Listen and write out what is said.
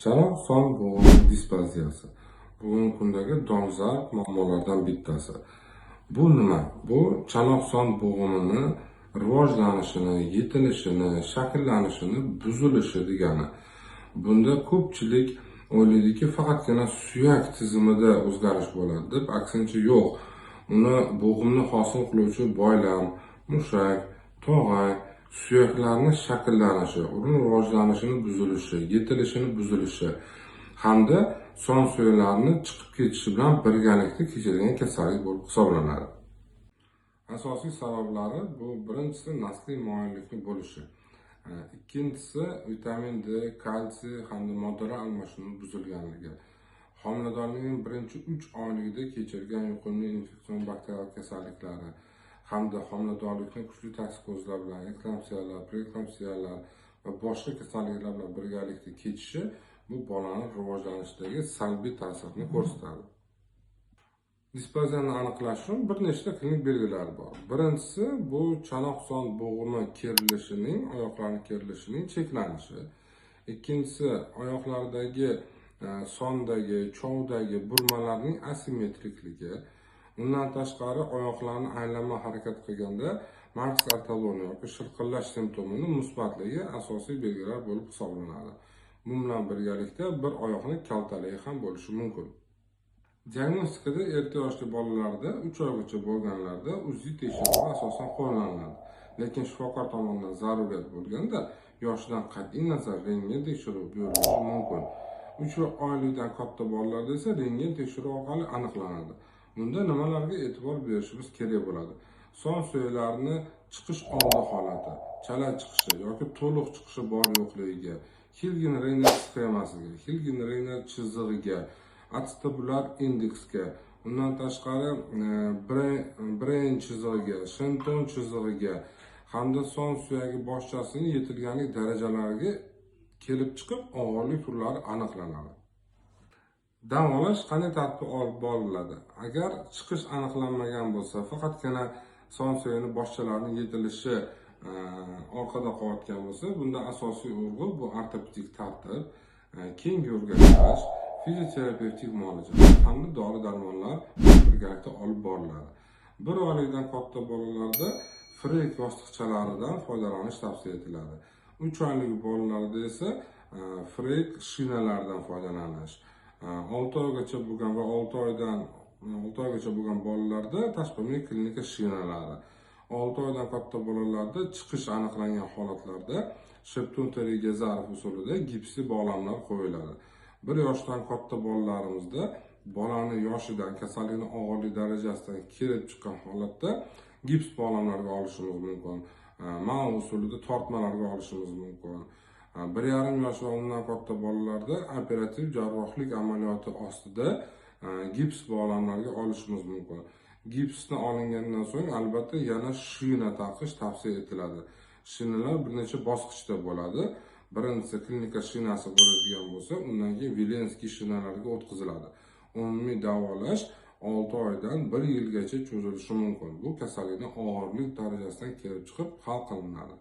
Chanoq son bo'g'ini displaziyasi bugungi kundagi dolzarb muammolardan bittasi. Bu nima? Bu chanoq son bo'g'inini rivojlanishini, yetilishini, shakllanishini buzilishi degani. Bunda ko'pchilik o'ylaydiki, faqatgina suyak tizimida o'zgarish bo'ladi deb, aksincha yo'q. Uni bo'g'imni hosil qiluvchi boylam, mushak, tog'ay, suyaklarni shakllanishi, uning rivojlanishini buzilishi, yetilishini buzilishi hamda son suyaklarni chiqib ketishi bilan birgalikda kechadigan kasallik bo'lib hisoblanadi. Asosiy sabablari bu: birinchisi nasliy moyillikni bo'lishi, ikkinchisi vitamin D, kalsiy hamda moddalar almashinuvi buzilganligi, homiladorlikning birinchi 3 oyligida kechirgan yuqumli infeksion bakterial kasalliklari hamda homiladorlikni kuchli toksikozlar bilan eklamsiyalar, preeklamsiyalar va boshqa kasalliklar bilan birgalikda kechishi bu bolaning rivojlanishidagi salbiy ta'sirini ko'rsatadi. Dispaziyani aniqlash uchun bir nechta klinik belgilari bor. Birinchisi bu chanoq son bo'g'imi kerilishining, oyoqlarning kerilishining cheklanishi. Ikkinchisi oyoqlardagi sondagi, chovdagi burmalarning asimetrikligi. Undan tashqari oyoqlarni aylanma harakat qilganda Marks ortoloniya yoki shirqillash simptomini musbatligi asosiy belgilar bo'lib hisoblanadi. Bu bilan birgalikda bir oyoqni kaltaligi ham bo'lishi mumkin. Diagnostikada erta yoshli bolalarda 3 oygacha bo'lganlarda UZI tekshiruvi asosan qo'llaniladi. Lekin shifokor tomonidan zarurat bo'lganda yoshidan qat'iy nazar rentgen tekshiruvi buyurilishi mumkin. 3 oylikdan katta bolalarda esa rentgen tekshiruvi orqali aniqlanadi. Bunda nimalarga e'tibor berishimiz kerak bo'ladi? Son suyaklarni chiqish oldi holati, chala chiqishi yoki to'liq chiqishi bor yo'qligiga, Hilgen-Reyner sxemasiga, Hilgen-Reyner chizig'iga, acetabular indeksga, undan tashqari Brain chizig'iga, Shenton chizig'iga hamda son suyagi boshchasining yetilganlik darajalariga kelib chiqib og'irlik turlari aniqlanadi. Davolash qanday tartibda olib boriladi? Agar chiqish aniqlanmagan bo'lsa, faqatgina son suyagi boshchalarining yetilishi orqada qolayotgan bo'lsa, bunda asosiy urg'u bu ortopedik tartib, keyingi o'rganish, fizioterapevtik muolajalar hamda dori-darmonlar birgalikda olib boriladi. 1 oylikdan katta bolalarda Freyk yostiqchalaridan foydalanish tavsiya etiladi. 3 oylik bolalarda esa Freyk shinalaridan foydalanish. 6 oygacha bo'lgan va 6 oygacha bo'lgan bolalarda tashqi klinika shinalari. 6 oydan katta bolalarda chiqish aniqlangan holatlarda Shepton-Terry-Gezarov usulida gipsli bog'lamlar qo'yiladi. 1 yoshdan katta bolalarimizda bolani yoshidan, kasallikning og'irlik darajasidan kelib chiqqan holatda gips bog'lamlarga olishimiz mumkin. Mao usulida tortmalarga olishimiz mumkin. 1,5 yosh va undan katta bolalarda operativ jarrohlik amaliyoti ostida gips bog'lamlarga olishimiz mumkin. Gipsni olingandan so'ng albatta yana shina taqish tavsiya etiladi. Shinalar bir necha bosqichda bo'ladi. Birinchisi klinika shinasi bo'ladigan bo'lsa, undan keyin Vilenskiy shinalarga o'tkaziladi. Umumiy davolash 6 oydan 1 yilgacha cho'zilishi mumkin. Bu kasallikning og'irlik darajasidan kelib chiqib hal qilinadi.